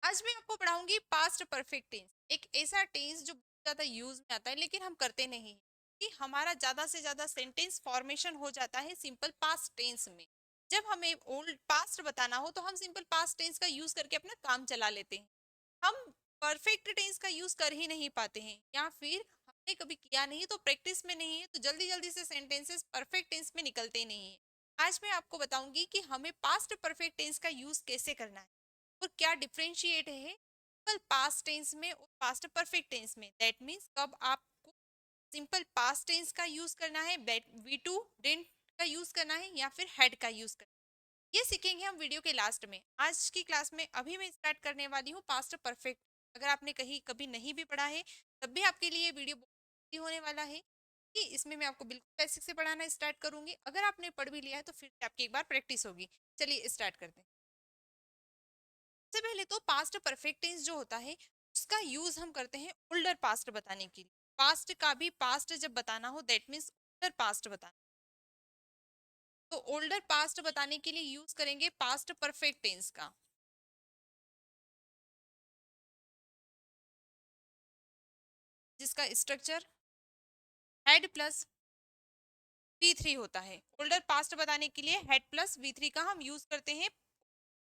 आज मैं आपको पढ़ाऊंगी पास्ट परफेक्ट टेंस। एक ऐसा टेंस जो बहुत ज्यादा यूज में आता है लेकिन हम करते नहीं हैं कि हमारा ज्यादा से ज्यादा सेंटेंस फॉर्मेशन हो जाता है सिंपल पास्ट टेंस में। जब हमें ओल्ड पास्ट बताना हो तो हम सिंपल पास्ट टेंस का यूज करके अपना काम चला लेते हैं। हम परफेक्ट टेंस का यूज कर ही नहीं पाते हैं या फिर हमने कभी किया नहीं तो प्रैक्टिस में नहीं है तो जल्दी जल्दी से सेंटेंसेस परफेक्ट टेंस में निकलते नहीं है। आज मैं आपको बताऊंगी कि हमें पास्ट परफेक्ट टेंस का यूज कैसे करना है और क्या डिफरेंशिएट है सिंपल पास्ट टेंस में और पास्ट परफेक्ट टेंस में। दैट मीन्स कब आपको सिंपल पास्ट टेंस का यूज करना है, वी टू डिडंट का यूज करना है या फिर हैड का यूज करना है, ये सीखेंगे हम वीडियो के लास्ट में। आज की क्लास में अभी मैं स्टार्ट करने वाली हूँ पास्ट परफेक्ट। अगर आपने कहीं कभी नहीं भी पढ़ा है तब भी आपके लिए वीडियो बहुत easy होने वाला है कि इसमें मैं आपको बिल्कुल बेसिक से पढ़ाना स्टार्ट करूंगी। अगर आपने पढ़ भी लिया है तो फिर से आपकी एक बार प्रैक्टिस होगी। चलिए स्टार्ट करते हैं। सबसे पहले तो पास्ट परफेक्ट टेंस जो होता है उसका यूज हम करते हैं ओल्डर पास्ट बताने के लिए। पास्ट का भी पास्ट जब बताना हो दैट मीन्स ओल्डर पास्ट बताना, तो ओल्डर पास्ट बताने के लिए यूज करेंगे पास्ट परफेक्ट टेंस का, जिसका स्ट्रक्चर हेड प्लस V3 होता है। ओल्डर पास्ट बताने के लिए हेड प्लस V3 का हम यूज करते हैं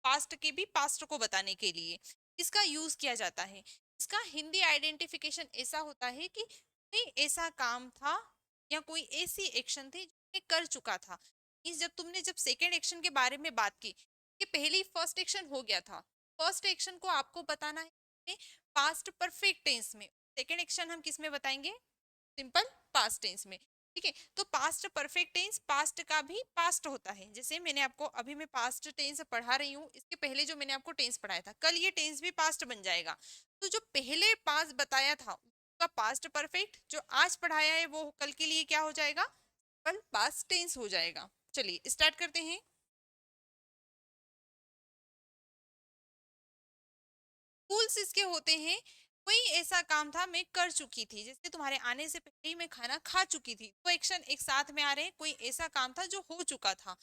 पास्ट के भी पास्ट को बताने के लिए इसका यूज किया जाता है। इसका हिंदी आइडेंटिफिकेशन ऐसा होता है कि कोई ऐसा काम था या कोई ऐसी एक्शन थी जो तुमने कर चुका था। इस जब सेकेंड एक्शन के बारे में बात की कि पहली फर्स्ट एक्शन हो गया था, फर्स्ट एक्शन को आपको बताना है पास्ट परफेक्ट टेंस में, सेकेंड एक्शन हम किस में बताएंगे, सिंपल पास्ट टेंस में। ठीक है, तो पास्ट परफेक्ट टेंस पास्ट का भी पास्ट होता है। जैसे मैंने आपको अभी मैं पास्ट टेंस पढ़ा रही हूँ, इसके पहले जो मैंने आपको टेंस पढ़ाया था कल ये टेंस भी पास्ट बन जाएगा। तो जो पहले पास्ट बताया था उसका पास्ट परफेक्ट, जो आज पढ़ाया है वो कल के लिए क्या हो जाएगा, कल पास्ट टेंस हो जाएगा। चलिए स्टार्ट करते हैं। रूल्स इसके होते हैं, कोई ऐसा काम था मैं कर चुकी थी, जैसे तुम्हारे आने से पहले ही मैं खाना खा चुकी थी, तो एक्शन एक साथ में आ रहे हैं। कोई ऐसा काम था जो हो चुका था,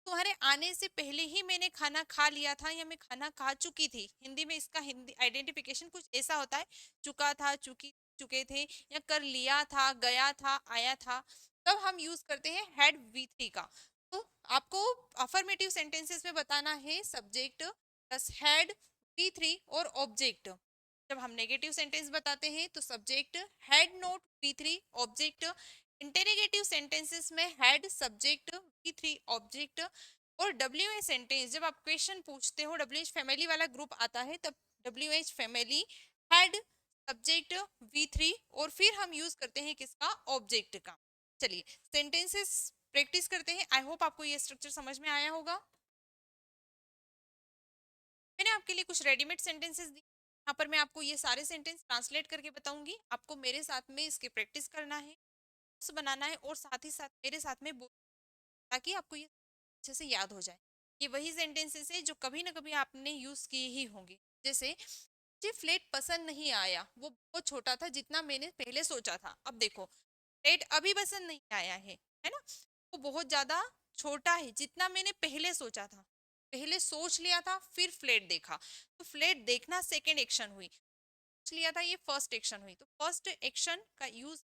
तुम्हारे आने से पहले ही मैंने खाना खा लिया था या मैं खाना खा चुकी थी। हिंदी में इसका हिंदी आइडेंटिफिकेशन कुछ ऐसा होता है, चुका था, चुकी, चुके थे, या कर लिया था, गया था, आया था। तब हम यूज करते हैं हैड V3 का। तो आपको अफर्मेटिव सेंटेंसेस में बताना है सब्जेक्ट प्लस हैड V3 और ऑब्जेक्ट। जब हम नेगेटिव सेंटेंस बताते हैं तो subject had note V3 object. Interrogative sentences में हैड सब्जेक्ट V3 ऑब्जेक्ट। और WH सेंटेंस जब आप क्वेश्चन पूछते हो, WH फैमिली वाला ग्रुप आता है तब WH family had subject V3 और फिर हम यूज करते हैं किसका, ऑब्जेक्ट का। चलिए सेंटेंसेस प्रैक्टिस करते हैं। आई होप आपको ये स्ट्रक्चर समझ में आया होगा। मैंने आपके लिए कुछ रेडीमेड सेंटेंसेस दी, यहाँ पर मैं आपको ये सारे सेंटेंस ट्रांसलेट करके बताऊंगी। आपको मेरे साथ में इसकी प्रैक्टिस करना है, नोट्स बनाना है और साथ ही साथ मेरे साथ में बोल, ताकि आपको ये अच्छे से याद हो जाए। ये वही सेंटेंसेस है जो कभी ना कभी आपने यूज किए ही होंगे। जैसे मुझे फ्लैट पसंद नहीं आया, वो बहुत छोटा था जितना मैंने पहले सोचा था। अब देखो फ्लैट अभी पसंद नहीं आया है ना, वो बहुत ज्यादा छोटा है जितना मैंने पहले सोचा था। पहले सोच लिया था फिर फ्लैट देखा, तो फ्लैट देखना सेकेंड एक्शन हुई, सोच लिया था ये फर्स्ट एक्शन हुई। तो फर्स्ट एक्शन का यूज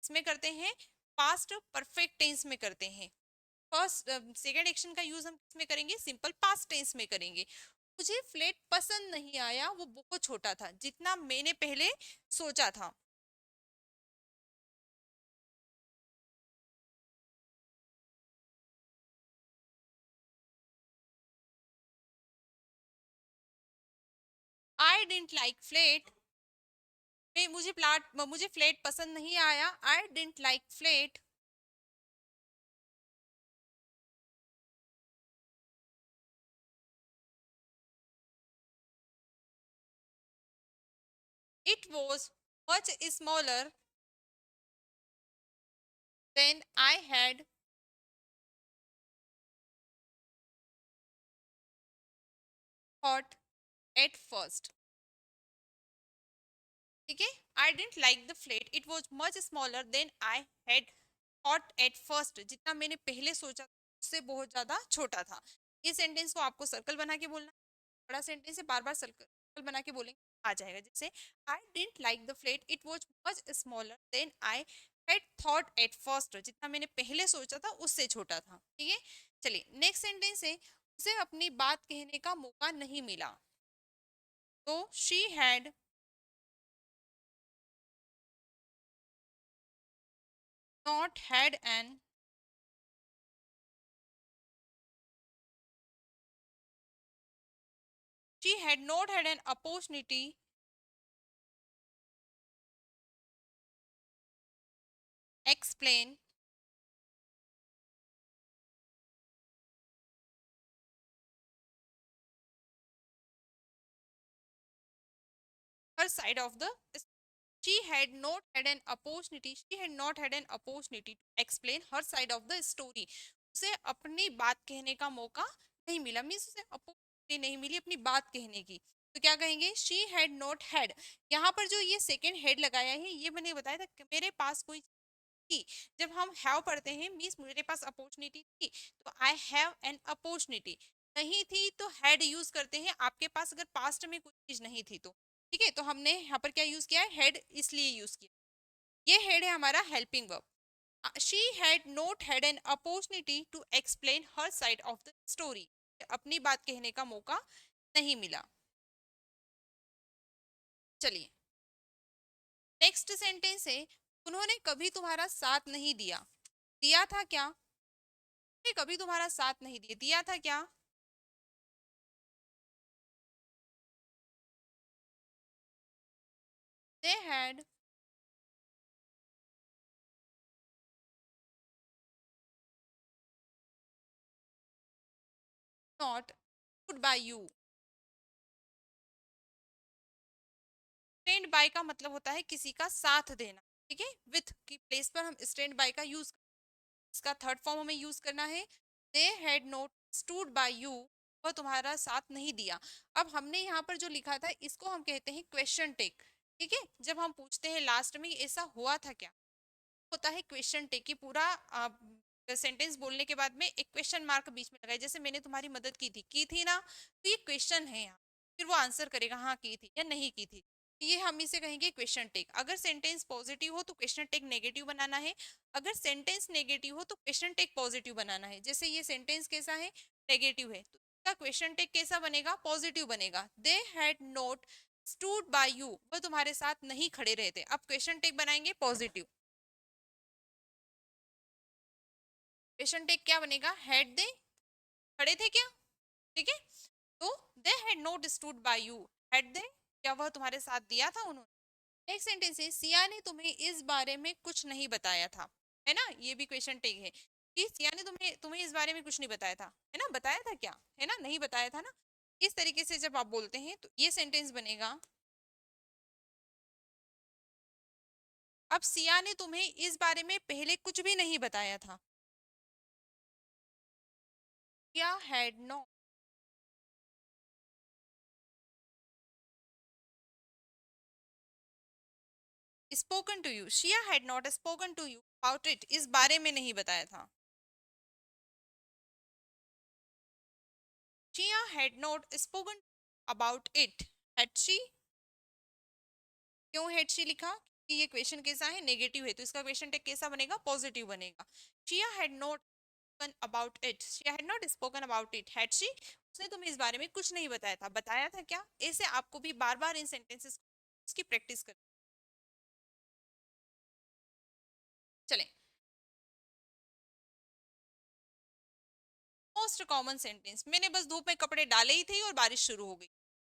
इसमें करते हैं पास्ट परफेक्ट टेंस में करते हैं। फर्स्ट सेकेंड एक्शन का यूज हम किसमें करेंगे, सिंपल पास्ट टेंस में करेंगे। मुझे फ्लैट पसंद नहीं आया, वो बहुत छोटा था जितना मैंने पहले सोचा था। आई डेंट लाइक फ्लैट, मुझे फ्लैट पसंद नहीं आया, I didn't like flat. It was much smaller than I had thought at first. ठीक है, I didn't like the flat, it was much smaller than I had thought at first, जितना मैंने पहले सोचा उससे बहुत ज्यादा छोटा था। ये सेंटेंस को आपको सर्कल बना के बोलना है। बड़ा सेंटेंस है, बार बार सर्कल एग्जाम्पल बना के बोलेंगे आ जाएगा। जैसे I didn't like the flat, it was much smaller than I had thought at first, जितना मैंने पहले सोचा था उससे छोटा था। ठीक है, चलिए नेक्स्ट सेंटेंस है, उसे अपनी बात कहने का मौका नहीं मिला। तो she had not had N she had not had an opportunity explain her side of the she had not had an opportunity to explain her side of the story। उसे अपनी बात कहने का मौका नहीं मिला, मीन्स उसे अपॉर्चुनिटी नहीं मिली अपनी बात कहने की। तो क्या कहेंगे, शी हैड नॉट हैड। यहाँ पर जो ये सेकेंड हेड लगाया है ये मैंने बताया था कि मेरे पास कोई थी। जब हम हैव पढ़ते हैं मीन्स मेरे पास अपॉर्चुनिटी थी, तो आई हैव एन अपॉर्चुनिटी। नहीं थी तो हैड यूज करते हैं आपके पास अगर पास्ट में कोई चीज नहीं थी तो। ठीक है, तो हमने यहाँ पर क्या यूज किया है, हेड इसलिए यूज किया। ये हेड है हमारा helping verb. She had not had an opportunity to explain her side of the story, अपनी बात कहने का मौका नहीं मिला। चलिए नेक्स्ट सेंटेंस है, उन्होंने कभी तुम्हारा साथ नहीं दिया। दिया था क्या, उन्होंने कभी तुम्हारा साथ नहीं दिया, दिया था क्या, they had not stood by you। Stand by का मतलब होता है किसी का साथ देना। ठीक है, विथ की प्लेस पर हम स्टैंड बाय का यूज, इसका थर्ड फॉर्म हमें यूज करना है, they had not stood by you, वह तुम्हारा साथ नहीं दिया। अब हमने यहाँ पर जो लिखा था इसको हम कहते हैं क्वेश्चन टेक। ठीक है, जब हम पूछते हैं लास्ट में ऐसा हुआ था क्या, होता है क्वेश्चन टेक की पूरा सेंटेंस बोलने के बाद में एक क्वेश्चन मार्क बीच में लगाए, जैसे मैंने तुम्हारी मदद की थी ना, तो ये क्वेश्चन है यहाँ, फिर वो आंसर करेगा हाँ की थी या नहीं की थी। ये हम इसे कहेंगे क्वेश्चन टेक। अगर सेंटेंस पॉजिटिव हो तो क्वेश्चन टेक नेगेटिव बनाना है, अगर सेंटेंस नेगेटिव हो तो क्वेश्चन टेक पॉजिटिव बनाना है। जैसे ये सेंटेंस कैसा है, नेगेटिव है, तो इसका क्वेश्चन टेक कैसा बनेगा, पॉजिटिव बनेगा। They had not stood by you, वो तुम्हारे साथ नहीं खड़े रहते। अब क्वेश्चन टेक बनाएंगे पॉजिटिव, क्वेश्चन टेक क्या बनेगा, हैड दे खड़े थे क्या। ठीक है, तो they had not stood by you, had they क्या वह तुम्हारे साथ दिया था उन्होंने। एक सेंटेंस है, सिया ने तुम्हें इस बारे में कुछ नहीं बताया था, है ना, ये भी क्वेश्चन टेक है कि सिया ने तुम्हें तुम्हें इस बारे में कुछ नहीं बताया था, है ना, बताया था क्या, है ना, नहीं बताया था ना। इस तरीके से जब आप बोलते हैं तो ये सेंटेंस बनेगा, अब सिया ने तुम्हें इस बारे में पहले कुछ भी नहीं बताया था। She had not spoken to you, she had not spoken to you about it, इस बारे में नहीं बताया था। She had not spoken about it, had she, क्यों हैड शी लिखा कि ये क्वेश्चन कैसा है, नेगेटिव है, तो इसका क्वेश्चन टेक कैसा बनेगा, पॉजिटिव बनेगा। She had not spoken about it, she had not spoken about it, had she, उसने तुम्हें इस बारे में कुछ नहीं बताया था, बताया था क्या। ऐसे आपको भी बार बार इन सेंटेंसेस की प्रैक्टिस कर। चलें, मोस्ट कॉमन सेंटेंस, मैंने बस धूप में कपड़े डाले ही थे और बारिश शुरू हो गई,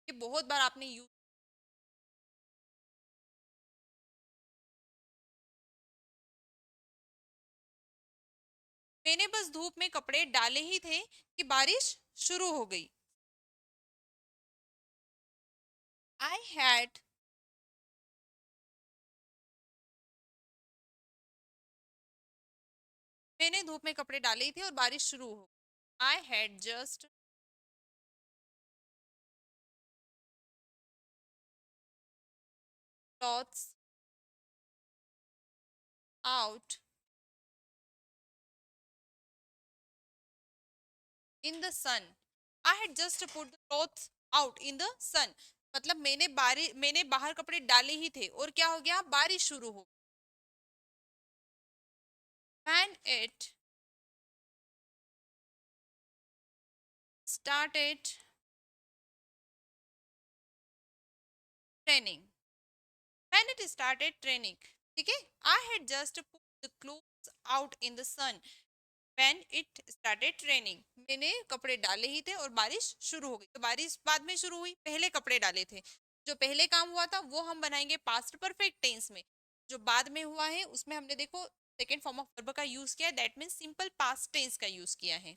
ये बहुत बार आपने यूज, मैंने बस धूप में कपड़े डाले ही थे कि बारिश शुरू हो गई। आई हैड, मैंने धूप में कपड़े डाले ही थे और बारिश शुरू हो, I had just clothes out in the sun, I had just put the clothes out in the sun, मतलब मैंने बाहर कपड़े डाले ही थे और क्या हो गया, बारिश शुरू हो। When it started raining, when it started raining, ठीक है, I had just put the clothes out in the sun when it started raining, मैंने कपड़े डाले ही थे और बारिश शुरू हो गई। तो बारिश बाद में शुरू हुई, पहले कपड़े डाले थे। जो पहले काम हुआ था वो हम बनाएंगे पास्ट परफेक्ट टेंस में। जो बाद में हुआ है उसमें हमने देखो सेकेंड फॉर्म ऑफ वर्ब का यूज किया है, that means simple past tense का यूज किया है।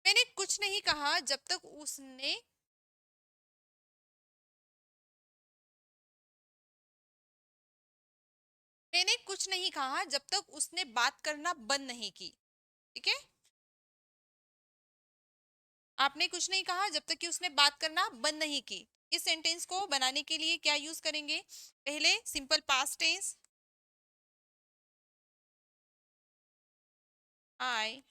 मैंने कुछ नहीं कहा जब तक उसने, मैंने कुछ नहीं कहा जब तक उसने बात करना बंद नहीं की। ठीक है, आपने कुछ नहीं कहा जब तक कि उसने बात करना बंद नहीं की। इस सेंटेंस को बनाने के लिए क्या यूज करेंगे, पहले simple past tense, I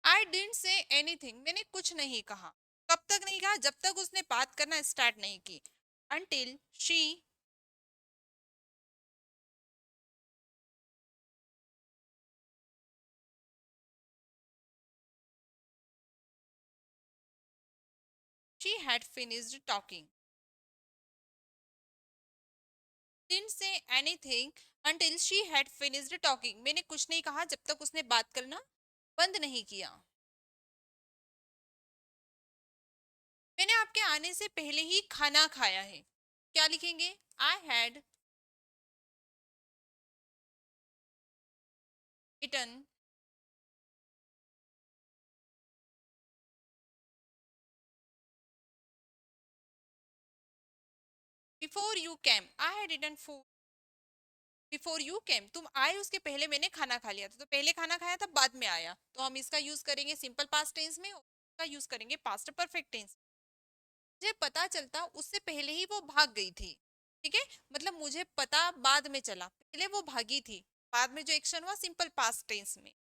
I didn't say anything, मैंने कुछ नहीं कहा। कब तक नहीं कहा, जब तक उसने बात करना स्टार्ट नहीं की। until she had finished talking, didn't say anything until she had finished talking, मैंने कुछ नहीं कहा जब तक उसने बात करना बंद नहीं किया। मैंने आपके आने से पहले ही खाना खाया है, क्या लिखेंगे, I had eaten before you came, I had eaten food before you came, तुम आए उसके पहले मैंने खाना खा लिया था। तो पहले खाना खाया था बाद में आया, तो हम इसका यूज करेंगे सिंपल पास्ट टेंस में, और इसका यूज करेंगे पास्ट परफेक्ट टेंस। मुझे पता चलता उससे पहले ही वो भाग गई थी। ठीक है, मतलब मुझे पता बाद में चला, पहले वो भागी थी। बाद में जो एक्शन हुआ सिंपल पास्ट टेंस में।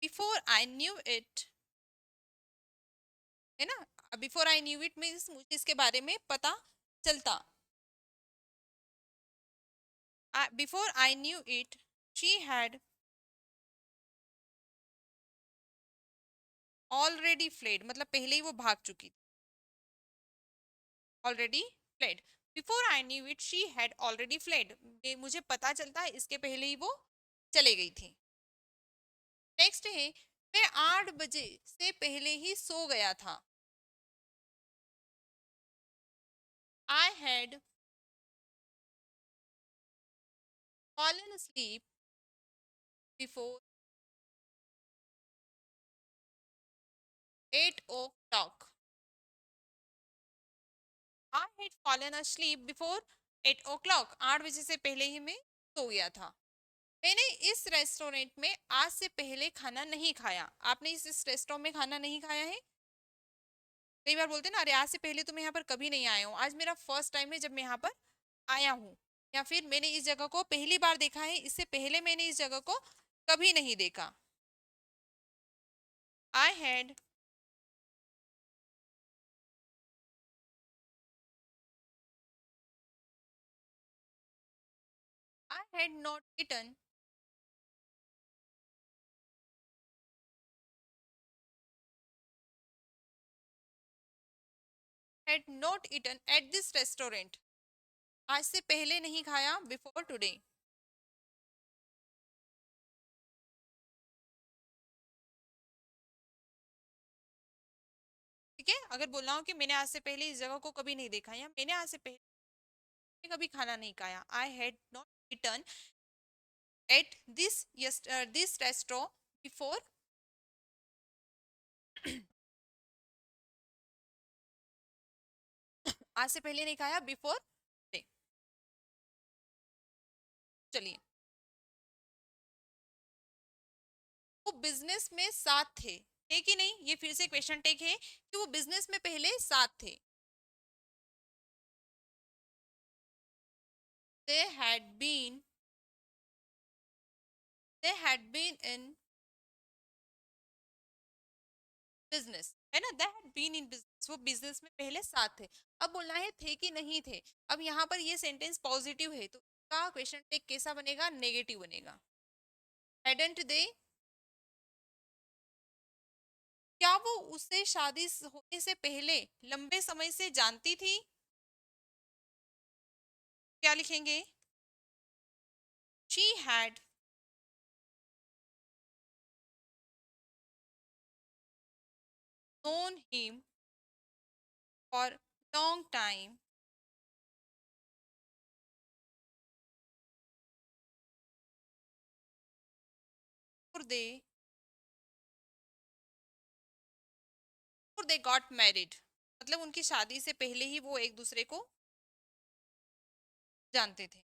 बिफोर आई न्यू इट, है ना, before I knew it means मुझे इसके बारे में पता चलता। Before I knew it she had already fled, मतलब पहले ही वो भाग चुकी थी। Already fled, before I knew it she had already fled, मुझे पता चलता है इसके पहले ही वो चले गई थी। नेक्स्ट है, मैं 8 बजे से पहले ही सो गया था। I had fallen asleep before 8 o'clock. I had fallen asleep before 8 o'clock. 8 बजे से पहले ही मैं सो गया था। मैंने इस रेस्टोरेंट में आज से पहले खाना नहीं खाया। आपने इस रेस्टोरेंट में खाना नहीं खाया है। कई बार बोलते हैं ना, अरे आज से पहले तो मैं यहाँ पर कभी नहीं आया हूँ, आज मेरा फर्स्ट टाइम है जब मैं यहाँ पर आया हूँ। या फिर मैंने इस जगह को पहली बार देखा है, इससे पहले मैंने इस जगह को कभी नहीं देखा। I had I had not eaten had not eaten at this restaurant, आज से पहले नहीं खाया बिफोर टुडे। ठीक है, अगर बोलना हो कि मैंने आज से पहले इस जगह को कभी नहीं देखा या मैंने आज से पहले कभी खाना नहीं खाया, I had not eaten at this restaurant before, आज से पहले नहीं खाया बिफोर टुडे। चलिए, वो बिजनेस में साथ थे, है कि नहीं, ये फिर से क्वेश्चन टेक है कि वो बिजनेस में पहले साथ थे। they had been they had been in business, है ना, they had been in business, वो बिजनेस में पहले साथ थे। अब बोलना है थे कि नहीं थे। अब यहाँ पर ये सेंटेंस पॉजिटिव है तो इसका क्वेश्चन टेक कैसा बनेगा, नेगेटिव बनेगा। हैडंट दे, क्या वो उससे शादी होने से पहले लंबे समय से जानती थी? क्या लिखेंगे? She had known him for long time before they got married, मतलब उनकी शादी से पहले ही वो एक दूसरे को जानते थे।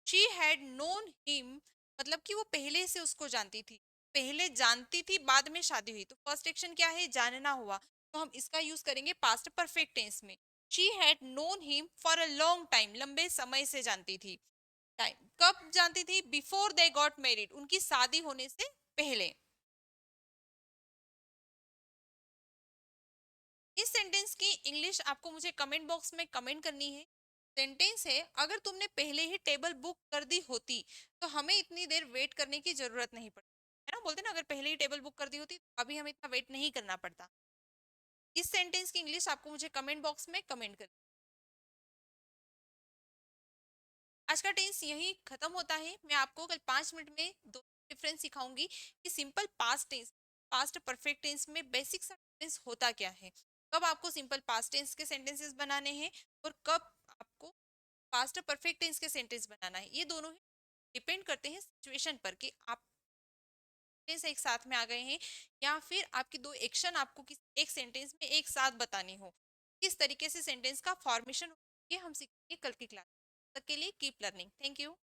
शी हैड नोन हिम, मतलब कि वो पहले से उसको जानती थी, पहले जानती थी बाद में शादी हुई, तो फर्स्ट एक्शन क्या है, जानना हुआ, तो हम इसका यूज करेंगे पास्ट परफेक्ट टेंस में। She had known him for a long time, लंबे समय से जानती थी। टाइम कब जानती थी, बिफोर दे गॉट मैरिड, उनकी शादी होने से पहले। इस सेंटेंस की इंग्लिश आपको मुझे कमेंट बॉक्स में कमेंट करनी है। सेंटेंस है, अगर तुमने पहले ही टेबल बुक कर दी होती तो हमें इतनी देर वेट करने की जरूरत नहीं पड़ती, है ना, बोलते ना अगर पहले ही टेबल बुक कर दी होती तो अभी हमें इतना वेट नहीं करना पड़ता। इस सेंटेंस की इंग्लिश आपको मुझे कमेंट बॉक्स में कमेंट कर। आज का टेंस यही खत्म होता है। मैं आपको कल 5 मिनट में दो डिफरेंस सिखाऊंगी कि simple past tense, past perfect tense में बेसिक सा डिफरेंस होता क्या है, कब आपको सिंपल पास्ट टेंस के सेंटेंसेस बनाने हैं और कब आपको पास्ट परफेक्ट टेंस के सेंटेंस बनाना है। ये दोनों ही डिपेंड करते हैं सिचुएशन पर कि आप सेंटेंस एक साथ में आ गए हैं या फिर आपकी दो एक्शन आपको किसी एक सेंटेंस में एक साथ बतानी हो, किस तरीके से सेंटेंस का फॉर्मेशन, ये हम सीखेंगे कल की क्लास। तक के लिए कीप लर्निंग। Thank you.